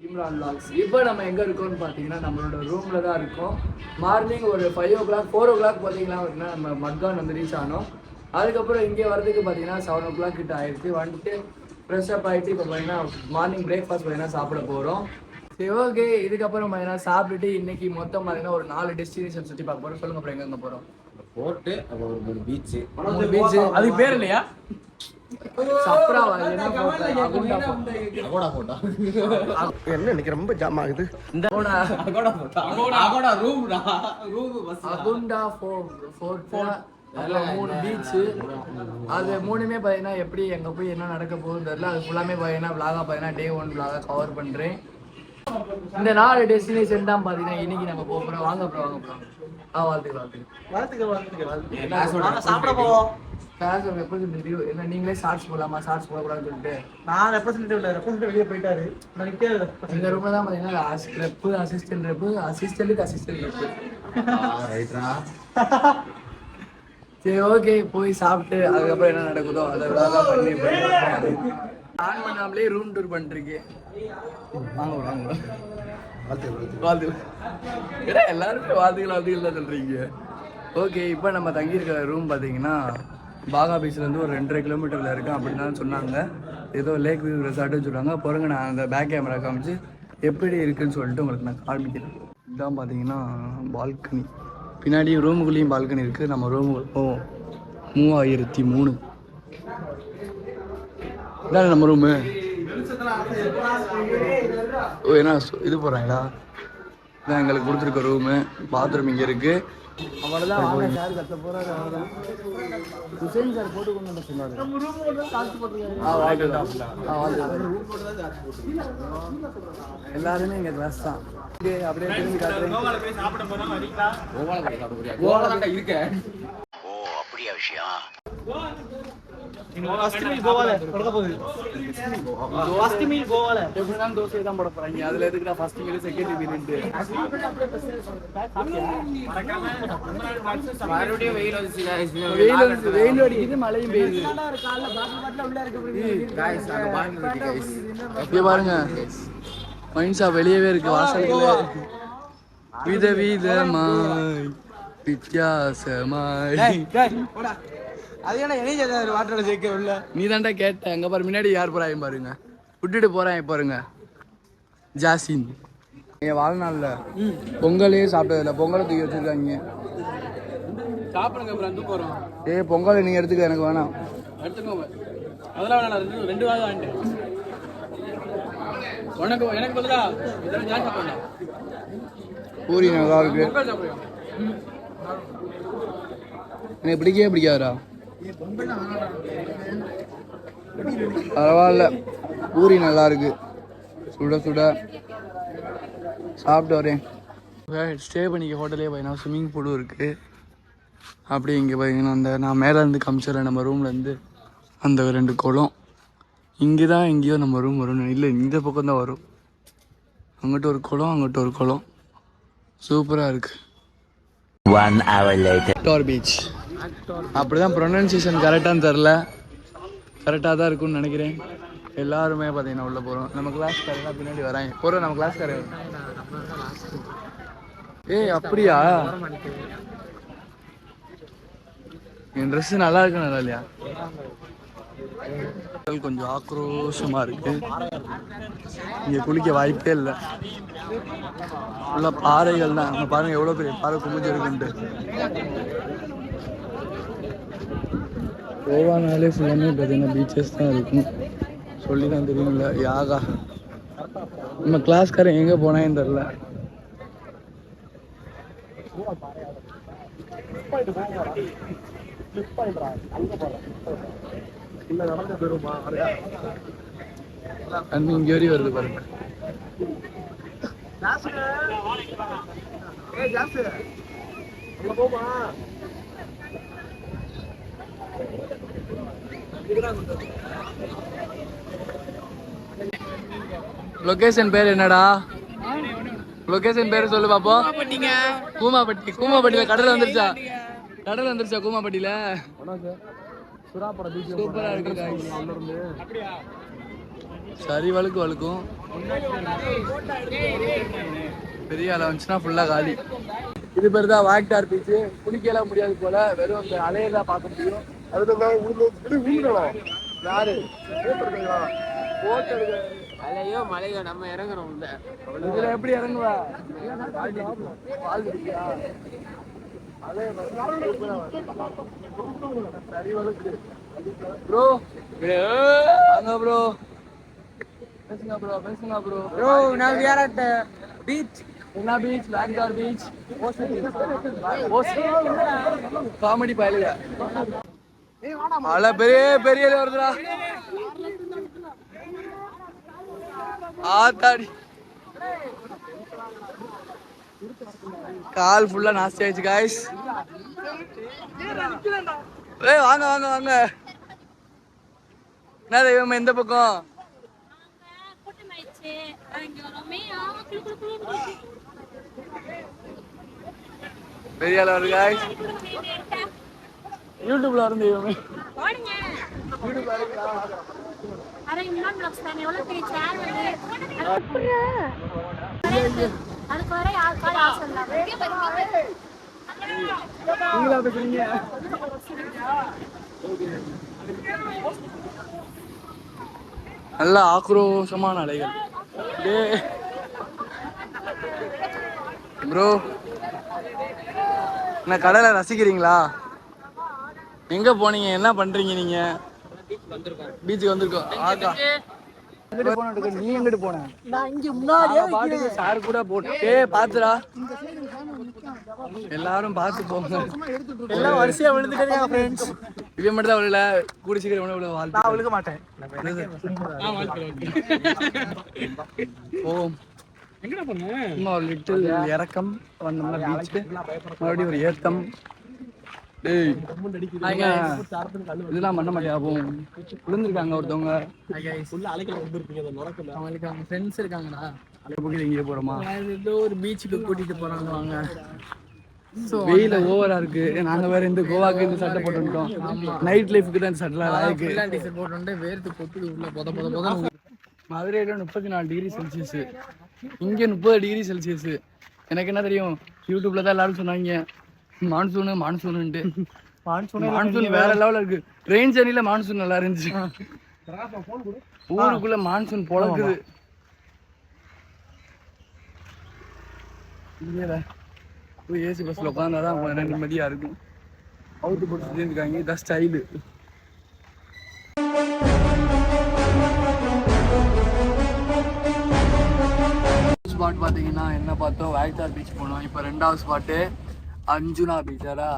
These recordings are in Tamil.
இம்ரான் vlogs. இப்போ நம்ம எங்கே இருக்கோம்னு பார்த்தீங்கன்னா நம்மளோட ரூமில் தான் இருக்கோம். மார்னிங் ஒரு 5 o'clock 4 o'clock பார்த்தீங்கன்னா நம்ம மட்கான் வந்து ரீச் ஆனோம். அதுக்கப்புறம் இங்கே வரதுக்கு பார்த்தீங்கன்னா 7 o'clock கிட்ட ஆயிடுச்சு. வந்துட்டு ஃப்ரெஷ் அப் ஆகிட்டு இப்போ பார்த்தீங்கன்னா மார்னிங் பிரேக்ஃபாஸ்ட் பார்த்தீங்கன்னா சாப்பிட போகிறோம். சரி ஓகே, இதுக்கப்புறம் பார்த்தீங்கன்னா சாப்பிட்டுட்டு இன்னைக்கு மொத்தம் பார்த்தீங்கன்னா ஒரு 4 டெஸ்டினேஷன் சுற்றி பார்க்க போகிறோம். சொல்லுங்க அப்புறம் எங்கே போகிறோம்? போட்டு அப்புறம் ஒரு 3 பீச். அதுக்கு பேர் இல்லையா? என்ன இன்னைக்கு ரொம்ப ஜாம் ஆகுது. இந்த மூணு பீச், அது மூணுமே பார்த்தீங்கன்னா எப்படி எங்க போய் என்ன நடக்க போகுதுன்னு தெரியல. அது ஃபுல்லாமே பார்த்தீங்கன்னா விளாகா பார்த்தீங்கன்னா டே 1 விளாகா கவர் பண்றேன். இந்த 4 டெஸ்டினேஷன் தான் பார்த்தீங்கன்னா இன்னைக்கு நம்ம போகிறோம். வாங்க ப்ரோ, வாங்க ப்ரோ. வாழ்த்துக்கள். சாப்பிட போவோம். என்ன நீங்களே ஷார்ட்ஸ் போடலாமா, ஷார்ட்ஸ் போடக்கூடாதுன்னு சொல்லிட்டு நான் ரெப்ரசன்டேட்டிவ் வெளியே போயிட்டாரு. இந்த ரூம்ல தான் பார்த்தீங்கன்னா ரெப்பு, அசிஸ்டன்ட் ரெப்பு, அசிஸ்டன்ட்டுக்கு அசிஸ்டன்ட் ரெப்பு. சரி ஓகே, போய் சாப்பிட்டு அதுக்கப்புறம் என்ன நடக்குதோ அதை பண்ணி ஆன் பண்ணாமலே ரூம் டூர் பண்ணிருக்கேன். எல்லாருமே வாழ்த்துக்கள் தான் சொல்றீங்க. ஓகே, இப்போ நம்ம தங்கியிருக்கிற ரூம் பார்த்தீங்கன்னா பாகா பீச்லேருந்து ஒரு 2.5 கிலோமீட்டரில் இருக்கும் அப்படின்னு தான் சொன்னாங்க. ஏதோ லேக் வியூ ரெசார்ட்டுன்னு சொல்லுவாங்க. பிறகு நான் அந்த பேக் கேமரா காமிச்சு எப்படி இருக்குன்னு சொல்லிட்டு உங்களுக்கு நான் காமிக்கிறேன். இதுதான் பார்த்தீங்கன்னா பால்கனி. பின்னாடி ரூமுக்குள்ளேயும் பால்கனி இருக்குது. நம்ம ரூமுக்கு போவோம். 3003 இதானே நம்ம ரூமு. ஓ, என்ன இது போகிறாங்களா? இதான் எங்களுக்கு கொடுத்துருக்க ரூமு. பாத்ரூம் இங்கே இருக்குது. அவ்வளோதான். ஹுசேன் சார் போட்டு கொண்டு சொன்னார். எல்லாருமே இங்கே ட்ரெஸ் தான். அப்படியே திரும்பி காட்டுறேன். தோசை தான் போட போறாங்க. அதுல எதுக்கு ஃபர்ஸ்ட் மீல் செகண்ட் மீல்ன்ட்டு வெயில் அடிக்குது, மழையும் பெய்யுது. பாருங்க, மைண்ட் ஷாப் வெளியவே இருக்கு. வாசல்ல விதவிதமாய் வித்தியாசமாய். நீ தான்டா கேட்ட. அங்க பாரு, முன்னாடி யார் போறாங்க பாருங்க. விட்டுட்டு போறாங்க பாருங்க. ஜாசின் என் வாழ்நாள்ல பொங்கலே சாப்பிட்டதில்ல. பொங்கலை தூக்கி வச்சிருக்காங்க. சாப்பிடுங்க. ஏய், பொங்கல் நீங்க எடுத்துக்க, எனக்கு வேணாம். எடுத்துக்கோங்க. அதெல்லாம் வேணாம். 2 வாரம் வாங்கிட்டேன். எனக்கு பதிலா பூரி நல்லா இருக்கு. எனக்கு பிடிக்கவே பிடிக்காதா? பரவாயில்ல, பூரி நல்லா இருக்கு. சுட சுட சாப்பிட்டு வரேன். ஸ்டே பண்ணிக்க ஹோட்டலே பார்த்தீங்கன்னா ஸ்விம்மிங் பூலும் இருக்குது. அப்படி இங்கே பார்த்தீங்கன்னா அந்த நான் மேலே இருந்து காமிச்சிடறேன். நம்ம ரூம்லேருந்து அந்த 2 குளம் இங்கே தான். எங்கேயோ நம்ம ரூம் வரும். இல்லை, இந்த பக்கம் தான் வரும். அங்கிட்ட ஒரு குளம், அங்கிட்ட ஒரு குளம். சூப்பராக இருக்குது. 1 hour later. ஆக்டார் பீச். அப்படிதான் ப்ரொனன்சியேஷன் கரெக்டான்னு தெரில. கரெக்டாக தான் இருக்கும்னு நினைக்கிறேன். எல்லாருமே பார்த்தீங்கன்னா உள்ளே போகிறோம். நம்ம கிளாஸ்காரெல்லாம் பின்னாடி வராங்க. போகிறோம் நம்ம கிளாஸ்காரங்க. ஏய், அப்படியா? என் ட்ரெஸ்ஸு நல்லா இருக்கு, நல்லா இல்லையா? கொஞ்சம் ஆக்ரோஷமாக இருக்கு. இங்கே குளிக்க வாய்ப்பே இல்லை. ஃபுல்லாக பாறைகள் தான். நம்ம பாருங்கள் எவ்வளோ பெரிய பாறை குமிஞ்சு இருக்குன்ட்டு. கோவானாலே ஃபுல்லாமே பார்த்தீங்கன்னா பீச்சஸ் தான் இருக்கும். சொல்லி தான் தெரியும்ல. யாகா நம்ம கிளாஸ்காரன் எங்கே போனான்னு தெரில. இங்கே வரி வருது பாருங்க. லொகேஷன் பேர் என்னடா? லொகேஷன் பேர் சொல்லு பாப்போம். கூமாப்பட்டி. கூமாப்பட்டியில கடல் வந்துருச்சா? கடல் வந்துருச்சா கூமாப்பட்டியில? சூப்பரா இருக்கு. சரி வழுக்கும். பெரிய அலை வந்துச்சுன்னா ஃபுல்லா காலி. இது பேர் தான் வாக்டார் பீச். குளிக்கலாம் முடியாது போல, வெறும் அந்த அலையை தான் பார்க்க முடியும். யாரு அலையோ மலையோ நம்ம இறங்குறோம் உள்ள. இதுல எப்படி இறங்குவா? ப்ரோ வாங்க ப்ரோ, பேசுங்க ப்ரோ, பேசுங்க bro. Bro, now we are at beach. என்ன பீச்? வாக்டார் பீச். காமெடி பயலுங்க. அலை பெரிய பெரிய வருதுடா. ஆத்தாடி கால் ஃபுல்லா நாஸ்தி ஆயிடுச்சு காய்ஸ். ஏய் வாங்க வாங்க வாங்க. என்ன தெய்வம் எந்த பக்கம்? பெரிய ஆளா வருது காய்ஸ். யூடியூப்ல வரும் தெய்வமே. யூடியூப்ல இருக்கா? अरे इमरान ब्लॉग्स मैंने वाला पेज शेयर करने அதுக்கு வர யார் கால் ஆசல்லா நீங்களா பேசுறீங்க? நல்ல ஆக்ரோஷமான அலைகள். ப்ரோ என்ன கடலை ரசிக்கிறீங்களா? எங்க போனீங்க? என்ன பண்றீங்க நீங்க? பீச்சுக்கு வந்திருக்கோம். நீ எங்கிட்டு போன? பாட்டுக்கு சார் கூட போட்டு பாத்துடா. எல்லாரும் பார்த்து போங்க. எல்லாம் வரிசையா விழுந்துட்டே ஃப்ரெண்ட்ஸ். இவன் மட்டும் தான் விழல, கூடி சீக்கிரம் உணவு வாழ்த்து. நான் விழுக மாட்டேன். ஓ எங்கடா போன? சும்மா ஒரு லிட்டில் இறக்கம் வந்தோம்னா பீச்சுக்கு, மறுபடியும் ஒரு ஏத்தம். டேய் இதெல்லாம் பண்ண மாட்டியா? விழுந்திருக்காங்க ஒருத்தவங்க. அவங்களுக்கு அவங்க ஃப்ரெண்ட்ஸ் இருக்காங்கண்ணா. இங்கே போறோமா? ஏதோ ஒரு பீச்சுக்கு கூட்டிட்டு போறாங்க வாங்க. வெயில ஓவரா இருக்கு. நாங்க வேற இந்த கோவாக்கு இந்த சட்டை போட்டுட்டோம். நைட் லைஃப்க்கு தான் இந்த சட்டை லாய்க்கு. டீசர்ட் போட்டு வேர்த்து கொட்டுது உள்ள பொத பொத பொத. மதுரையில 34 டிகிரி செல்சியஸ், இங்க 30 டிகிரி செல்சியஸ். எனக்கு என்ன தெரியும்? யூடியூப்ல தான் எல்லாரும் சொன்னாங்க மான்சூனு மான்சூனுன்ட்டு. மான்சூன் வேற லெவல்ல இருக்கு. ட்ரெயின் ஜர்னில மான்சூன் நல்லா இருந்துச்சு. ஊருக்குள்ள மான்சூன் பொழக்குது. ஏசி பஸ்ல உட்காந்தாதான் நிம்மதியா இருக்கும். அவுட்டு போட்டு செஞ்சுருக்காங்க. இதான் ஸ்டைலு. ஸ்பாட் பார்த்தீங்கன்னா என்ன பார்த்தோம்? வாக்டார் பீச் போனோம். இப்போ ரெண்டாவது ஸ்பாட்டு அஞ்சுனா பீச்சாரா?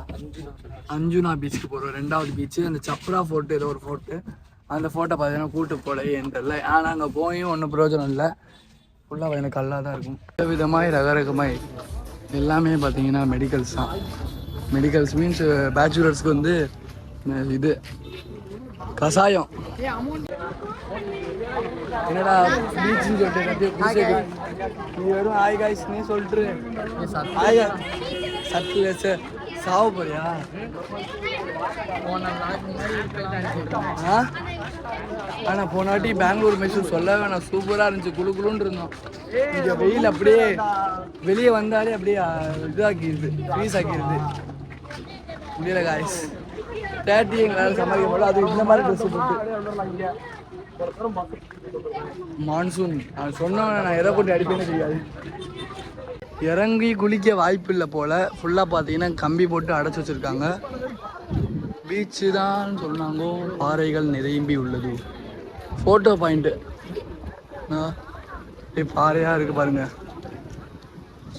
அஞ்சுனா பீச்சுக்கு போகிறோம். ரெண்டாவது பீச்சு அந்த சப்ரா ஃபோர்ட்டு, ஏதோ ஒரு ஃபோர்ட்டு. அந்த ஃபோட்டோ பார்த்தீங்கன்னா கூட்டு போலையேன்னு தெரியல. ஆனால் அங்கே போயும் ஒன்றும் பிரயோஜனம் இல்லை. ஃபுல்லாக பார்த்தீங்கன்னா கல்லாக தான் இருக்கும். விதமாய் ரகரகமாய் எல்லாமே பார்த்தீங்கன்னா மெடிக்கல்ஸ் தான். மெடிக்கல்ஸ் மீன்ஸ் பேச்சுலர்ஸ்க்கு வந்து இது கசாயம். என்னடா பீச்சுன்னு சொல்லிட்டு நீ வெறும் ஆய் காய்ஸ்னே சொல்லிட்டு ஆய் சத்து சாவ போறியா? ஆனா போனாட்டி பெங்களூர் மைசூர் சொல்ல வேணாம், சூப்பரா இருந்துச்சு. குழு குழுன்னு இருந்தோம். இங்க வெயில் அப்படியே வெளியே வந்தாலே அப்படியே இதாக்கிடுது, ஃப்ரீஸ் ஆக்கிடுது. முடியல காய்ஸ். 30 எங்களால் சமாளிக்க முடியல. அது இந்த மாதிரி ட்ரெஸ் போட்டு மான்சூன் நான் சொன்னவன நான் எதை போட்டு அடிப்பேன்னு தெரியாது. இறங்கி குளிக்க வாய்ப்பு இல்லை போல. ஃபுல்லாக பார்த்தீங்கன்னா கம்பி போட்டு அடைச்சி வச்சுருக்காங்க. பீச்சு தான் சொன்னாங்க. பாறைகள் நிரம்பி உள்ளது. ஃபோட்டோ பாயிண்ட்டு பாறையாக இருக்குது பாருங்க.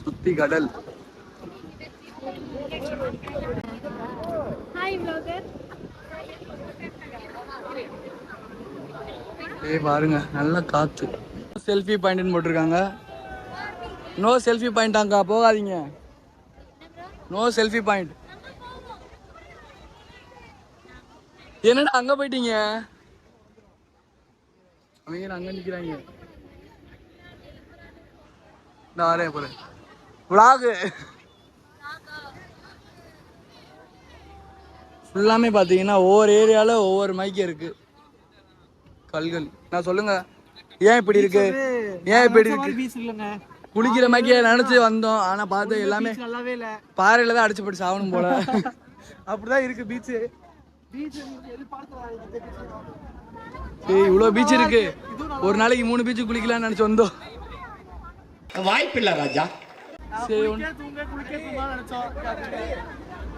சுற்றி கடல். பாருங்க நல்ல காற்று. செல்ஃபி பாயிண்ட்னு போட்டிருக்காங்க. நோ செல்ஃபி பாயிண்டாங்க, போகாதீங்க. No selfie point. என்னடா அங்க போயிட்டீங்க? அவங்க அங்க நிக்கிறாங்க. நான் வரேன் போறேன். விளாகு ஃபுல்லாமே பார்த்தீங்கன்னா ஒவ்வொரு ஏரியாவில் ஒவ்வொரு மைக்கு இருக்கு. கல்கள் நான் சொல்லுங்க. ஏன் இப்படி இருக்கு ஏன் இப்படி இருக்கு பீச் இல்லங்க. குளிக்கிற மாதிரி நினைச்சு வந்தோம் ஆனா பார்த்து எல்லாமே நல்லாவே இல்ல. பாறையில தான் அடிச்சு போட்டு சாகணும் போல அப்படிதான் இருக்கு பீச். இவ்வளோ பீச் இருக்கு ஒரு நாளைக்கு 3 பீச் குளிக்கலாம்னு நினைச்சு வந்தோம். வாய்ப்பில்லை ராஜா. சரி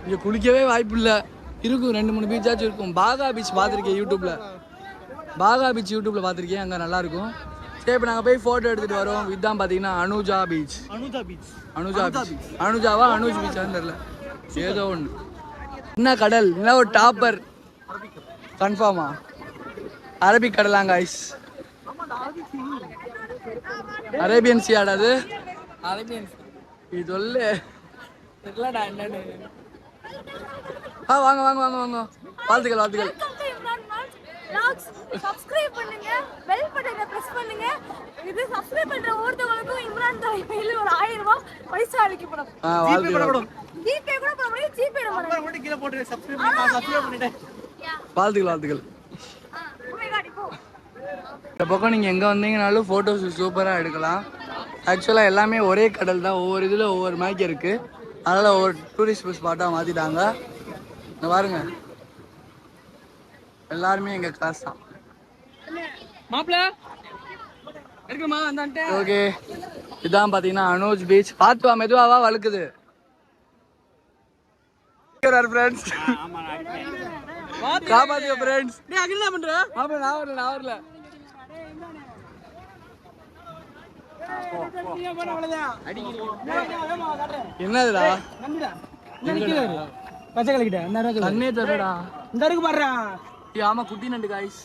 இங்க குளிக்கவே வாய்ப்பு இல்லை. இருக்கும் 2-3 பீச்சாச்சும் இருக்கும். பாகா பீச் பார்த்துருக்கேன் யூடியூப்ல. பாகா பீச் யூடியூப்ல பார்த்துருக்கேன். அங்கே நல்லா இருக்கும். சரி இப்போ நாங்கள் போய் ஃபோட்டோ எடுத்துட்டு வரோம். இதுதான் பார்த்தீங்கன்னா அனுஜா பீச். அனுஜாவா அனுஜ் பீச்சான்னு தெரியல, ஏதோ ஒன்று. என்ன கடல், என்ன ஒரு டாப்பர். கன்ஃபார்மா அரபிக் கடலாங்க ஐஸ். அரேபியன் சி ஆடாது. அரேபியன் இது சொல்லு. தெரியலடா என்னன்னு. வாங்க வாங்க வாங்க வாங்க. வாழ்த்துக்கள் வாழ்த்துக்கள். சப்ஸ்கிரைப் பண்ணுங்க, பெல் பட்டனை பிரஸ் பண்ணுங்க. இது சப்ஸ்கிரைப் பண்ற ஒவ்வொருத்தவங்களுக்கும் இம்ரான் தலைமையில் ஒரு 1000 ரூபாய் பைசா அளிக்கப்படும். வாழ்த்துக்கள் ஜிபே கூட பண்ண முடியும், ஜிபே மட்டும் கீழே போட்டு சப்ஸ்கிரைப் பண்ணி நான் சப்ஸ்கிரைப் பண்ணிட்டேன். வாழ்த்துக்கள் வாழ்த்துக்கள். இந்த பக்கம் நீங்கள் எங்கே வந்தீங்கனாலும் ஃபோட்டோஸ் சூப்பராக எடுக்கலாம். ஆக்சுவலாக எல்லாமே ஒரே கடல் தான். ஒவ்வொரு இதில் ஒவ்வொரு மேய்க்கு இருக்குது. அதனால் ஒவ்வொரு டூரிஸ்ட் ஸ்பாட்டாக மாற்றிட்டாங்க. இங்கே பாருங்க, எல்லாருமே எங்கள் கிளாஸ் தான். மாப்பிள்ள இருக்குமா அந்தான்ட்டு. ஓகே, இதான் பார்த்தீங்கன்னா அனுஜ் பீச். பார்த்து வா, மெதுவாவா வழுக்குது. Friends காப்பாத்திய friends. நீ அங்க என்ன பண்ற? மாப்பிள்ள நான் வரல. என்னதுடா பச்சை கலக்கிட்ட தண்ணே தரடா. இந்த இருக்கு பாடுறா. ஆமா குட்டி நண்டு காய்ஸ்.